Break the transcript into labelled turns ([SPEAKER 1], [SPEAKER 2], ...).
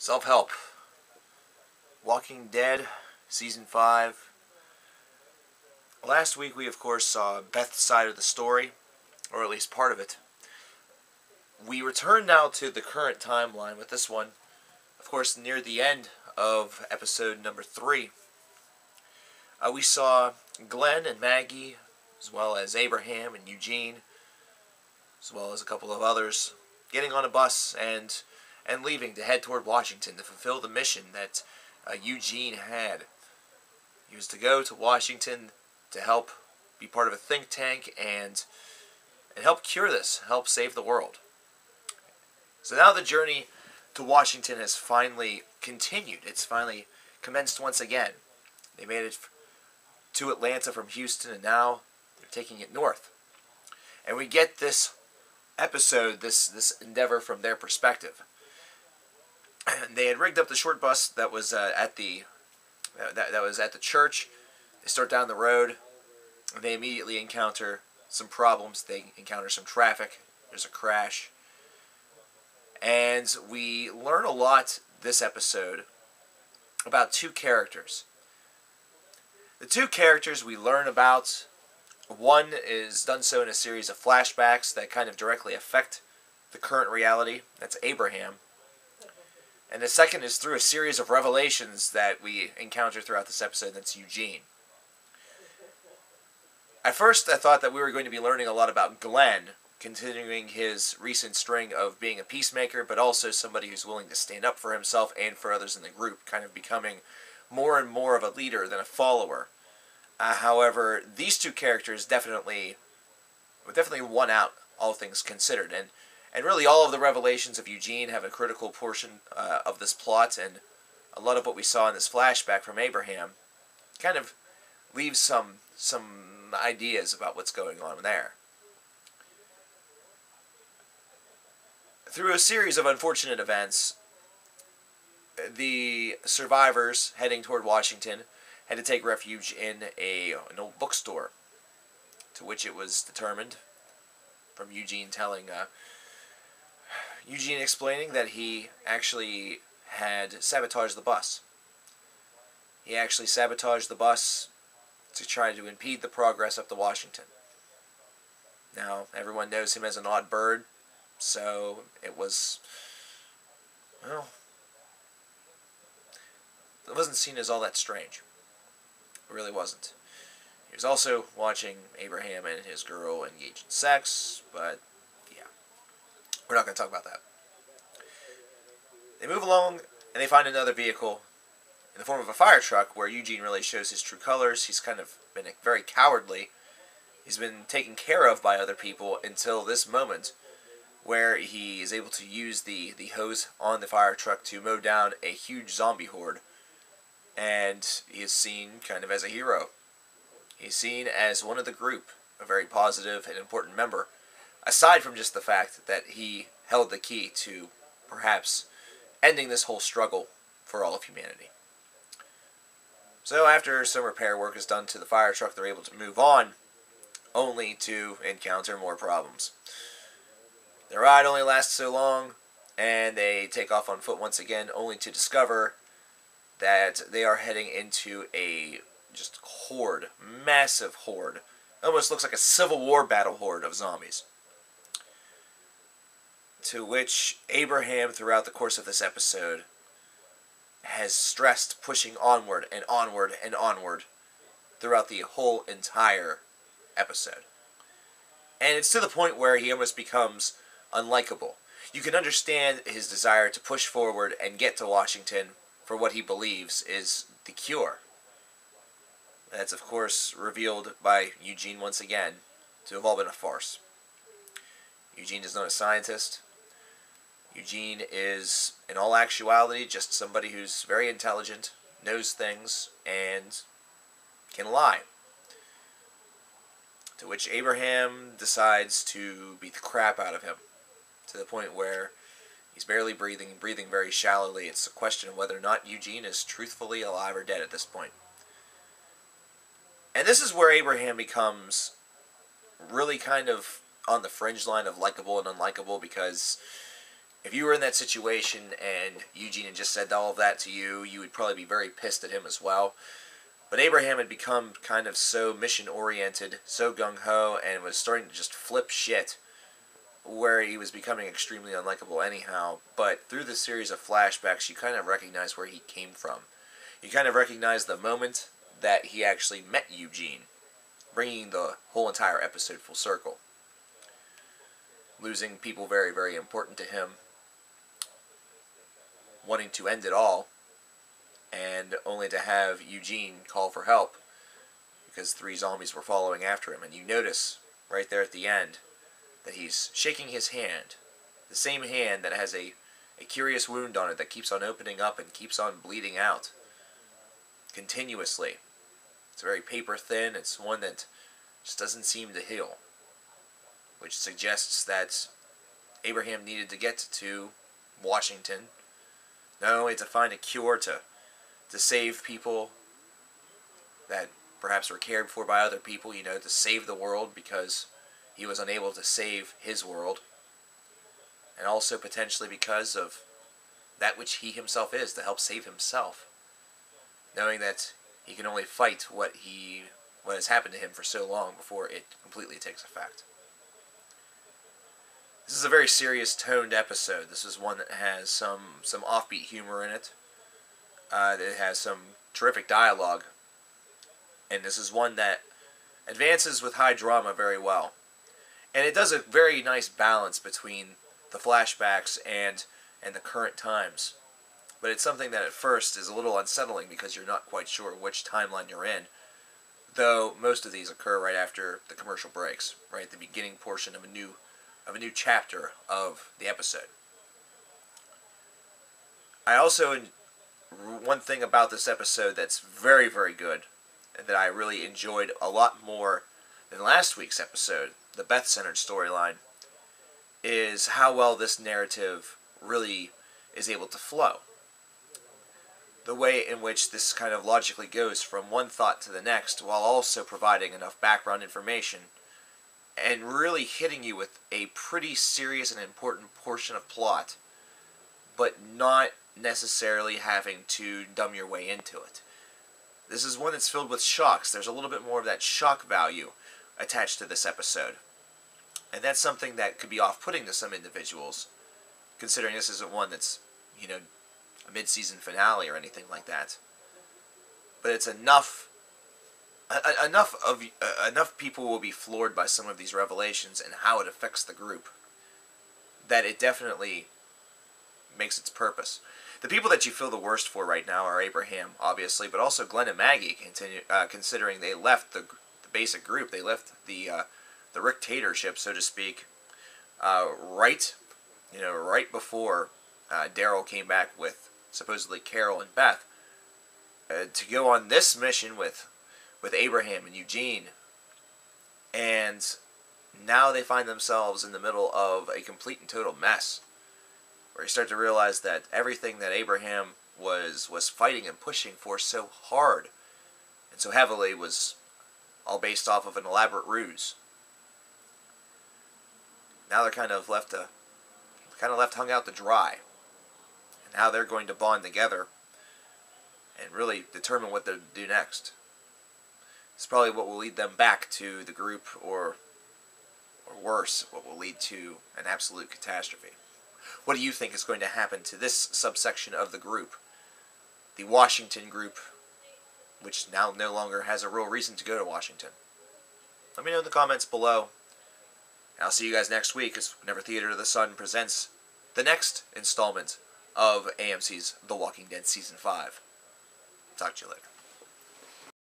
[SPEAKER 1] Self-help. Walking Dead, Season 5. Last week we, of course, saw Beth's side of the story, or at least part of it. We return now to the current timeline with this one, of course, near the end of episode number 3. We saw Glenn and Maggie, as well as Abraham and Eugene, as well as a couple of others, getting on a bus and leaving to head toward Washington to fulfill the mission that Eugene had. He was to go to Washington to help be part of a think tank and help cure this, help save the world. So now the journey to Washington has finally continued. It's finally commenced once again. They made it to Atlanta from Houston, and now they're taking it north. And we get this episode, this endeavor from their perspective. They had rigged up the short bus that was at the church. They start down the road, and they immediately encounter some problems. They encounter some traffic. There's a crash. And we learn a lot this episode about two characters. The two characters we learn about, one is done so in a series of flashbacks that kind of directly affect the current reality. That's Abraham. And the second is through a series of revelations that we encounter throughout this episode. That's Eugene. At first, I thought that we were going to be learning a lot about Glenn, continuing his recent string of being a peacemaker, but also somebody who's willing to stand up for himself and for others in the group, kind of becoming more and more of a leader than a follower. However, these two characters definitely won out, all things considered, and really all of the revelations of Eugene have a critical portion of this plot, and a lot of what we saw in this flashback from Abraham kind of leaves some ideas about what's going on there. Through a series of unfortunate events, the survivors heading toward Washington had to take refuge in an old bookstore, to which it was determined, from Eugene explaining that he actually had sabotaged the bus. He actually sabotaged the bus to try to impede the progress up to Washington. Now, everyone knows him as an odd bird, so it wasn't seen as all that strange. It really wasn't. He was also watching Abraham and his girl engage in sex, but yeah, we're not going to talk about that. They move along, and they find another vehicle in the form of a fire truck, where Eugene really shows his true colors. He's kind of been very cowardly. He's been taken care of by other people until this moment, where he is able to use the hose on the fire truck to mow down a huge zombie horde. And he is seen kind of as a hero. He's seen as one of the group, a very positive and important member, aside from just the fact that he held the key to perhaps ending this whole struggle for all of humanity. So after some repair work is done to the fire truck, they're able to move on, only to encounter more problems. Their ride only lasts so long, and they take off on foot once again, only to discover that they are heading into a just horde, massive horde. Almost looks like a Civil War battle horde of zombies. To which Abraham, throughout the course of this episode, has stressed pushing onward and onward and onward throughout the whole entire episode. And it's to the point where he almost becomes unlikable. You can understand his desire to push forward and get to Washington for what he believes is the cure. That's, of course, revealed by Eugene once again to have all been a farce. Eugene is not a scientist. Eugene is, in all actuality, just somebody who's very intelligent, knows things, and can lie. To which Abraham decides to beat the crap out of him, to the point where he's barely breathing very shallowly. It's a question of whether or not Eugene is truthfully alive or dead at this point. And this is where Abraham becomes really kind of on the fringe line of likable and unlikable, because If you were in that situation and Eugene had just said all of that to you, you would probably be very pissed at him as well. But Abraham had become kind of so mission-oriented, so gung-ho, and was starting to just flip shit, where he was becoming extremely unlikable anyhow. But through the series of flashbacks, you kind of recognize where he came from. You kind of recognize the moment that he actually met Eugene, bringing the whole entire episode full circle. Losing people very, very important to him, wanting to end it all, and only to have Eugene call for help because 3 zombies were following after him. And you notice right there at the end that he's shaking his hand, the same hand that has a curious wound on it that keeps on opening up and keeps on bleeding out continuously. It's very paper thin. It's one that just doesn't seem to heal, which suggests that Abraham needed to get to Washington, not only to find a cure to save people that perhaps were cared for by other people, to save the world because he was unable to save his world, and also potentially because of that which he himself is, to help save himself, knowing that he can only fight what has happened to him for so long before it completely takes effect. This is a very serious toned episode. This is one that has some offbeat humor in it. It has some terrific dialogue. And this is one that advances with high drama very well. And it does a very nice balance between the flashbacks and the current times. But it's something that at first is a little unsettling because you're not quite sure which timeline you're in. Though most of these occur right after the commercial breaks, right at the beginning portion of a new chapter of the episode. I also, one thing about this episode that's very, very good, and that I really enjoyed a lot more than last week's episode, the Beth-centered storyline, is how well this narrative really is able to flow. The way in which this kind of logically goes from one thought to the next, while also providing enough background information and really hitting you with a pretty serious and important portion of plot, but not necessarily having to dumb your way into it. This is one that's filled with shocks. There's a little bit more of that shock value attached to this episode. And that's something that could be off-putting to some individuals, considering this isn't one that's, a mid-season finale or anything like that. But it's enough people will be floored by some of these revelations and how it affects the group that it definitely makes its purpose. The people that you feel the worst for right now are Abraham, obviously, but also Glenn and Maggie, considering they left the basic group. They left the dictatorship, so to speak, right before Daryl came back with supposedly Carol and Beth to go on this mission with Abraham and Eugene, and now they find themselves in the middle of a complete and total mess, where you start to realize that everything that Abraham was fighting and pushing for so hard and so heavily was all based off of an elaborate ruse. Now they're kind of left hung out to dry, and how they're going to bond together and really determine what they'll do next. It's probably what will lead them back to the group, or worse, what will lead to an absolute catastrophe. What do you think is going to happen to this subsection of the group, the Washington group, which now no longer has a real reason to go to Washington? Let me know in the comments below. I'll see you guys next week, whenever Theater of the Sun presents the next installment of AMC's The Walking Dead Season 5. Talk to you later.